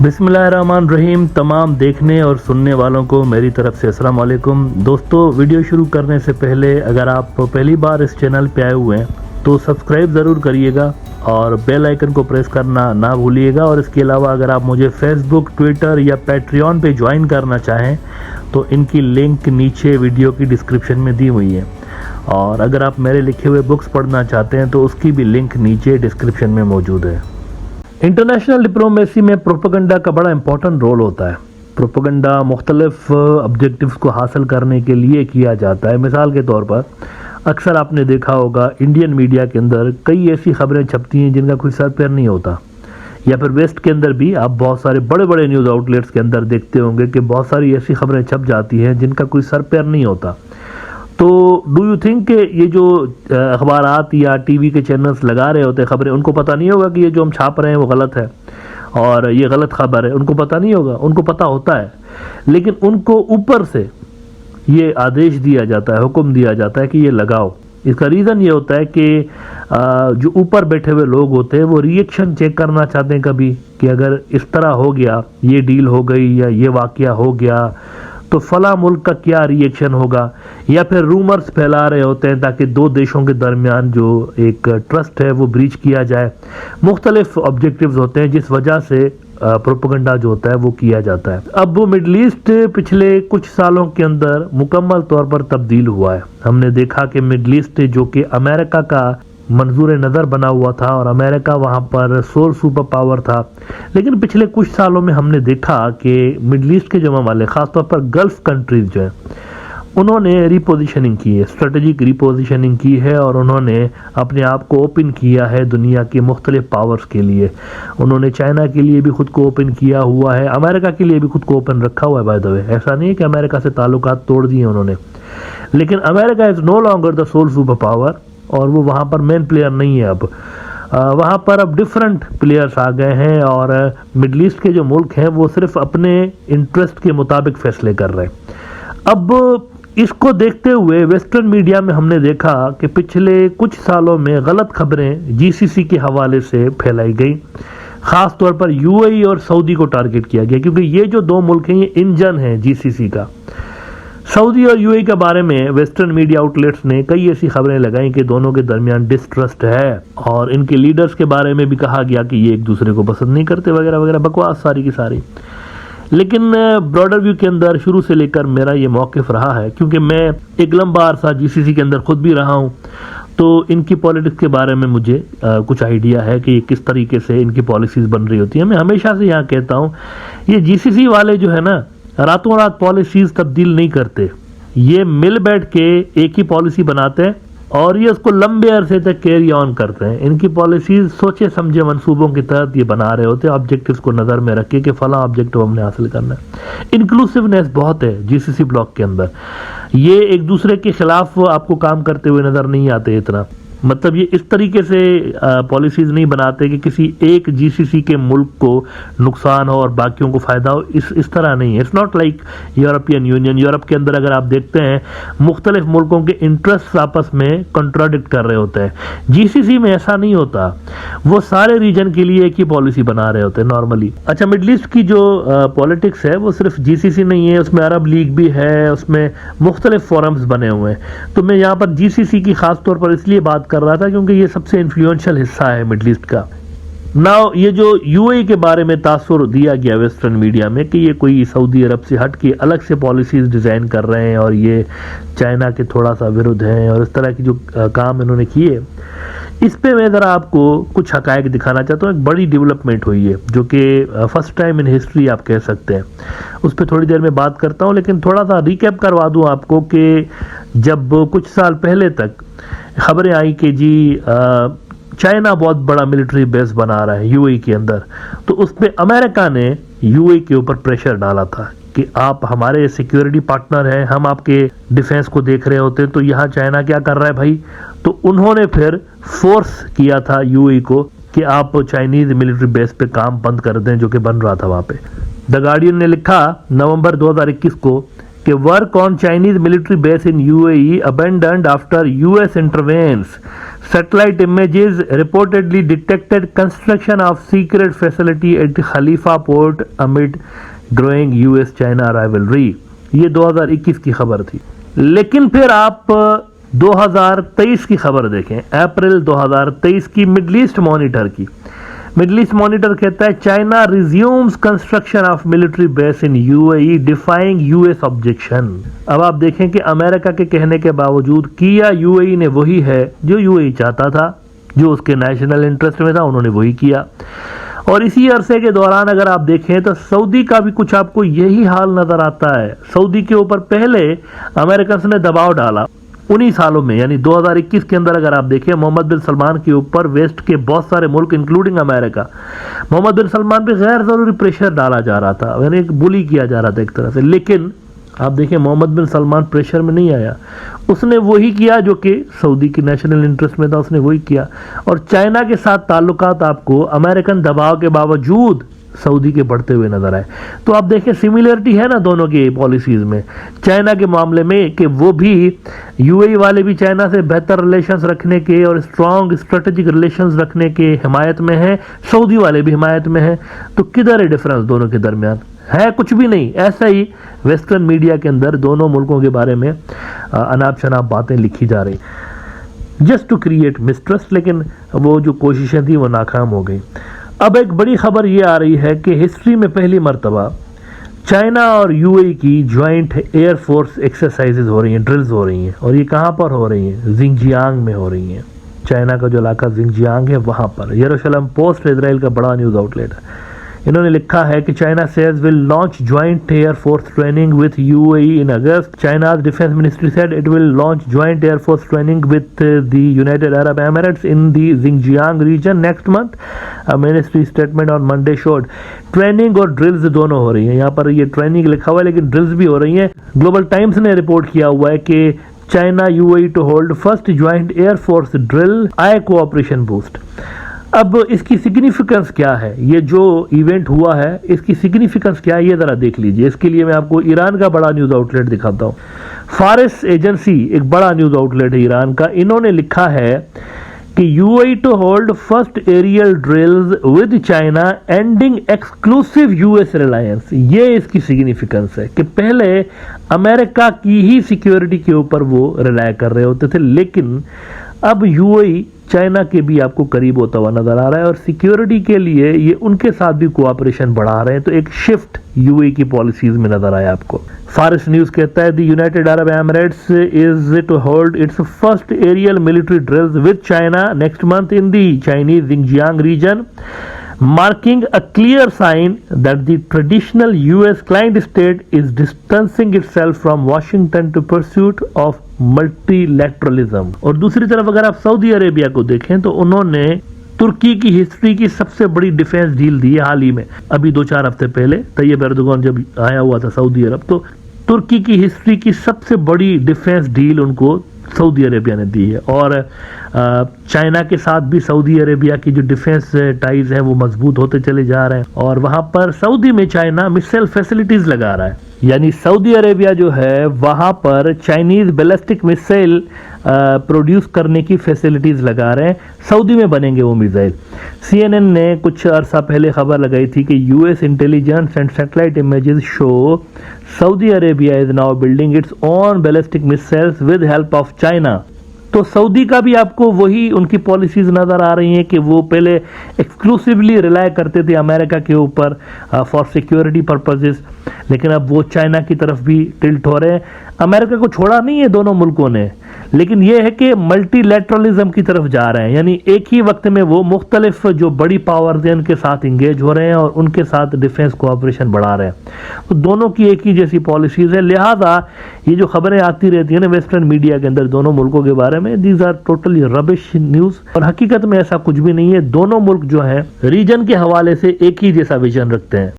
बिस्मिल्लाहिर्रहमानिर्रहीम। तमाम देखने और सुनने वालों को मेरी तरफ से अस्सलाम वालेकुम। दोस्तों, वीडियो शुरू करने से पहले अगर आप पहली बार इस चैनल पे आए हुए हैं तो सब्सक्राइब ज़रूर करिएगा और बेल आइकन को प्रेस करना ना भूलिएगा। और इसके अलावा अगर आप मुझे फेसबुक, ट्विटर या पैट्रियन पे ज्वाइन करना चाहें तो इनकी लिंक नीचे वीडियो की डिस्क्रिप्शन में दी हुई है। और अगर आप मेरे लिखे हुए बुक्स पढ़ना चाहते हैं तो उसकी भी लिंक नीचे डिस्क्रिप्शन में मौजूद है। इंटरनेशनल डिप्लोमेसी में प्रोपेगेंडा का बड़ा इंपॉर्टेंट रोल होता है। प्रोपेगेंडा मुख्तलिफ ऑब्जेक्टिव्स को हासिल करने के लिए किया जाता है। मिसाल के तौर पर अक्सर आपने देखा होगा इंडियन मीडिया के अंदर कई ऐसी खबरें छपती हैं जिनका कोई सर पैर नहीं होता, या फिर वेस्ट के अंदर भी आप बहुत सारे बड़े बड़े न्यूज़ आउटलेट्स के अंदर देखते होंगे कि बहुत सारी ऐसी खबरें छप जाती हैं जिनका कोई सर पैर नहीं होता। तो डू यू थिंक कि ये जो अखबारात या टीवी के चैनल्स लगा रहे होते हैं खबरें, उनको पता नहीं होगा कि ये जो हम छाप रहे हैं वो गलत है और ये गलत खबर है? उनको पता नहीं होगा, उनको पता होता है, लेकिन उनको ऊपर से ये आदेश दिया जाता है, हुक्म दिया जाता है कि ये लगाओ। इसका रीज़न ये होता है कि जो ऊपर बैठे हुए लोग होते हैं वो रिएक्शन चेक करना चाहते हैं कभी कि अगर इस तरह हो गया, ये डील हो गई या ये वाकया हो गया तो फला मुल्क का क्या रिएक्शन होगा, या फिर रूमर्स फैला रहे होते हैं ताकि दो देशों के दरमियान जो एक ट्रस्ट है वो ब्रीच किया जाए। मुख्तलिफ ऑब्जेक्टिव्स होते हैं जिस वजह से प्रोपेगेंडा जो होता है वो किया जाता है। अब वो मिडल ईस्ट पिछले कुछ सालों के अंदर मुकम्मल तौर पर तब्दील हुआ है। हमने देखा कि मिडल ईस्ट जो कि अमेरिका का मंजूर नज़र बना हुआ था और अमेरिका वहाँ पर सोल सुपर पावर था, लेकिन पिछले कुछ सालों में हमने देखा कि मिडल ईस्ट के जो ममालिक, ख़ासतौर पर गल्फ़ कंट्रीज़ जो हैं, उन्होंने रिपोजिशनिंग की है, स्ट्रेटजिक रिपोजिशनिंग की है और उन्होंने अपने आप को ओपन किया है दुनिया के मुख्तलिफ पावर्स के लिए। उन्होंने चाइना के लिए भी खुद को ओपन किया हुआ है, अमेरिका के लिए भी खुद को ओपन रखा हुआ है। बाय द वे, ऐसा नहीं है कि अमेरिका से ताल्लुकात तोड़ दिए उन्होंने, लेकिन America is no longer the sole super power और वो वहाँ पर मेन प्लेयर नहीं है। अब वहाँ पर अब डिफरेंट प्लेयर्स आ गए हैं और मिडल ईस्ट के जो मुल्क हैं वो सिर्फ अपने इंटरेस्ट के मुताबिक फैसले कर रहे हैं। अब इसको देखते हुए वेस्टर्न मीडिया में हमने देखा कि पिछले कुछ सालों में गलत खबरें जीसीसी के हवाले से फैलाई गई। ख़ास तौर पर यूएई और सऊदी को टारगेट किया गया क्योंकि ये जो दो मुल्क हैं ये इंजन हैं जीसीसी का। सऊदी और यूएई के बारे में वेस्टर्न मीडिया आउटलेट्स ने कई ऐसी खबरें लगाई कि दोनों के दरमियान डिस्ट्रस्ट है और इनके लीडर्स के बारे में भी कहा गया कि ये एक दूसरे को पसंद नहीं करते वगैरह वगैरह, बकवास सारी की सारी। लेकिन ब्रॉडर व्यू के अंदर शुरू से लेकर मेरा ये मौक़िफ़ रहा है, क्योंकि मैं एक लंबा अरसा जीसीसी के अंदर खुद भी रहा हूँ, तो इनकी पॉलिटिक्स के बारे में मुझे कुछ आइडिया है कि किस तरीके से इनकी पॉलिसीज़ बन रही होती हैं। मैं हमेशा से यहाँ कहता हूँ, ये जीसीसी वाले जो है ना, रातों रात पॉलिसीज़ तब्दील नहीं करते। ये मिल बैठ के एक ही पॉलिसी बनाते हैं और ये उसको लंबे अरसे तक कैरी ऑन करते हैं। इनकी पॉलिसीज़ सोचे समझे मंसूबों के तहत ये बना रहे होते हैं, ऑब्जेक्टिव्स को नज़र में रख के कि फ़लाँ ऑब्जेक्टिव हमने हासिल करना है। इंक्लूसिवनेस बहुत है जीसीसी ब्लॉक के अंदर, ये एक दूसरे के खिलाफ आपको काम करते हुए नज़र नहीं आते इतना। मतलब ये इस तरीके से पॉलिसीज़ नहीं बनाते कि किसी एक जीसीसी के मुल्क को नुकसान हो और बाकियों को फ़ायदा हो, इस तरह नहीं है। It's not like European union. Europe के अंदर अगर आप देखते हैं मुख्तलिफ मुल्कों के इंटरेस्ट आपस में कंट्राडिक्ट कर रहे होते हैं। जीसीसी में ऐसा नहीं होता, वो सारे रीजन के लिए एक ही पॉलिसी बना रहे होते हैं नॉर्मली। अच्छा, मिडल ईस्ट की जो पॉलिटिक्स है वो सिर्फ जीसीसी नहीं है, उसमें अरब लीग भी है, उसमें मुख्तलिफ फोरम्स बने हुए हैं। तो मैं यहाँ पर जीसीसी की ख़ास तौर पर इसलिए बात कर रहा था क्योंकि ये सबसे इन्फ्लुएंशियल हिस्सा है मिडल ईस्ट का। नाउ ये जो यूएई के बारे में तासुर दिया गया वेस्टर्न मीडिया में कि ये कोई सऊदी अरब से हट के अलग से पॉलिसीज डिज़ाइन कर रहे हैं और ये चाइना के थोड़ा सा विरुद्ध हैं और इस तरह की जो काम इन्होंने किए, इस पे मैं ज़रा आपको कुछ हकायक दिखाना चाहता हूँ। एक बड़ी डेवलपमेंट हुई है जो कि फर्स्ट टाइम इन हिस्ट्री आप कह सकते हैं, उस पर थोड़ी देर में बात करता हूँ, लेकिन थोड़ा सा रिकैप करवा दूँ आपको कि जब कुछ साल पहले तक खबरें आई कि जी चाइना बहुत बड़ा मिलिट्री बेस बना रहा है यूएई के अंदर, तो उस पर अमेरिका ने यूएई के ऊपर प्रेशर डाला था कि आप हमारे सिक्योरिटी पार्टनर हैं, हम आपके डिफेंस को देख रहे होते हैं, तो यहाँ चाइना क्या कर रहा है भाई। तो उन्होंने फिर फोर्स किया था यूएई को कि आप चाइनीज मिलिट्री बेस पे काम बंद कर दें जो कि बन रहा था वहाँ पे। द गार्डियन ने लिखा नवंबर 2021 को कि work on Chinese military base in UAE abandoned after US intervenes Satellite images reportedly detected construction of secret facility at Khalifa Port amid growing US-China rivalry। ये 2021 की खबर थी। लेकिन फिर आप 2023 की खबर देखें, अप्रैल 2023 की मिडल ईस्ट मॉनिटर की। मिडल ईस्ट मॉनिटर कहता है China resumes construction of military base in UAE defying US objection. अब आप देखें कि अमेरिका के कहने के बावजूद किया यूएई ने वही है जो यूएई चाहता था, जो उसके नेशनल इंटरेस्ट में था, उन्होंने वही किया। और इसी अरसे के दौरान अगर आप देखें तो सऊदी का भी कुछ आपको यही हाल नजर आता है। सऊदी के ऊपर पहले अमेरिकन ने दबाव डाला उन्हीं सालों में, यानी 2021 के अंदर अगर आप देखें मोहम्मद बिन सलमान के ऊपर वेस्ट के बहुत सारे मुल्क इंक्लूडिंग अमेरिका, मोहम्मद बिन सलमान पे गैर जरूरी प्रेशर डाला जा रहा था, यानी एक बुली किया जा रहा था एक तरह से। लेकिन आप देखें मोहम्मद बिन सलमान प्रेशर में नहीं आया, उसने वही किया जो कि सऊदी की नेशनल इंटरेस्ट में था, उसने वही किया। और चाइना के साथ ताल्लुकात आपको अमेरिकन दबाव के बावजूद सऊदी के बढ़ते हुए नजर आए। तो आप देखें सिमिलरिटी है ना दोनों की पॉलिसीज में। चाइना के मामले में कि वो भी यूएई वाले भी चाइना से बेहतर रिलेशंस रखने के और स्ट्रॉन्ग स्ट्रेटेजिक रिलेशंस रखने के हिमायत में है, सऊदी वाले भी हिमायत में है। तो किधर है डिफरेंस दोनों के दरमियान? है कुछ भी नहीं। ऐसा ही वेस्टर्न मीडिया के अंदर दोनों मुल्कों के बारे में अनाप शनाप बातें लिखी जा रही जस्ट टू क्रिएट मिसट्रस्ट, लेकिन वो जो कोशिशें थी वो नाकाम हो गई। अब एक बड़ी खबर ये आ रही है कि हिस्ट्री में पहली मर्तबा चाइना और यूएई की ज्वाइंट एयरफोर्स एक्सरसाइजेज हो रही हैं, ड्रिल्स हो रही हैं। और ये कहाँ पर हो रही हैं? जिंगजियांग में हो रही हैं। चाइना का जो इलाका जिंगजियांग है वहाँ पर। यरूशलेम पोस्ट इजराइल का बड़ा न्यूज़ आउटलेट है, इन्होंने लिखा है कि China says will launch joint air force training with UAE in August. चाइना's defence ministry said it will launch joint air force training with the United Arab Emirates in the Xinjiang region next month. A ministry statement on Monday showed training और drills दोनों हो रही हैं। यहाँ पर ये training लिखा हुआ है लेकिन ड्रिल्स भी हो रही हैं। ग्लोबल टाइम्स ने रिपोर्ट किया हुआ है कि China UAE to hold first joint air force drill, eye cooperation boost. अब इसकी सिग्निफिकेंस क्या है? ये जो इवेंट हुआ है इसकी सिग्निफिकेंस क्या है ये जरा देख लीजिए। इसके लिए मैं आपको ईरान का बड़ा न्यूज आउटलेट दिखाता हूँ। फारिस एजेंसी एक बड़ा न्यूज आउटलेट है ईरान का, इन्होंने लिखा है कि UAE to hold first aerial drills with China ending exclusive US reliance. ये इसकी सिग्निफिकेंस है कि पहले अमेरिका की ही सिक्योरिटी के ऊपर वो रिलाय कर रहे होते थे, लेकिन अब यूएई चाइना के भी आपको करीब होता हुआ नजर आ रहा है और सिक्योरिटी के लिए ये उनके साथ भी कोऑपरेशन बढ़ा रहे हैं। तो एक शिफ्ट यूएई की पॉलिसीज में नजर आया आपको। फारिस न्यूज कहता है the United Arab Emirates is to hold its first aerial military drills with China next month in the Chinese Xinjiang region, marking a clear sign that the traditional US client state is distancing itself from Washington to pursuit of multilateralism। और दूसरी तरफ अगर आप Saudi Arabia को देखें तो उन्होंने तुर्की की हिस्ट्री की सबसे बड़ी डिफेंस डील दी है हाल ही में, अभी 2-4 हफ्ते पहले तैयब एर्दोगान जब आया हुआ था सऊदी अरब, तो तुर्की की हिस्ट्री की सबसे बड़ी डिफेंस डील उनको सऊदी अरेबिया ने दी है। और चाइना के साथ भी सऊदी अरेबिया की जो डिफेंस टाइज हैं वो मजबूत होते चले जा रहे हैं। और वहां पर सऊदी में चाइना मिसाइल फैसिलिटीज लगा रहा है, यानी सऊदी अरेबिया जो है वहां पर चाइनीज बैलिस्टिक मिसाइल प्रोड्यूस करने की फैसिलिटीज लगा रहे हैं। सऊदी में बनेंगे वो मिसाइल। CNN ने कुछ अरसा पहले खबर लगाई थी कि US intelligence and satellite images show Saudi Arabia is now building its own ballistic missiles with help of China. तो सऊदी का भी आपको वही उनकी पॉलिसीज नजर आ रही हैं कि वो पहले एक्सक्लूसिवली रिलाय करते थे अमेरिका के ऊपर फॉर सिक्योरिटी पर्पसेस, लेकिन अब वो चाइना की तरफ भी टिल्ट हो रहे हैं। अमेरिका को छोड़ा नहीं है दोनों मुल्कों ने, लेकिन ये है कि मल्टीलैटरलिज्म की तरफ जा रहे हैं, यानी एक ही वक्त में वो मुख्तलिफ जो बड़ी पावर्स हैं उनके साथ इंगेज हो रहे हैं और उनके साथ डिफेंस कोऑपरेशन बढ़ा रहे हैं। तो दोनों की एक ही जैसी पॉलिसीज है, लिहाजा ये जो खबरें आती रहती है ना वेस्टर्न मीडिया के अंदर दोनों मुल्कों के बारे में, these are totally rubbish news. और हकीकत में ऐसा कुछ भी नहीं है। दोनों मुल्क जो है रीजन के हवाले से एक ही जैसा विजन रखते हैं।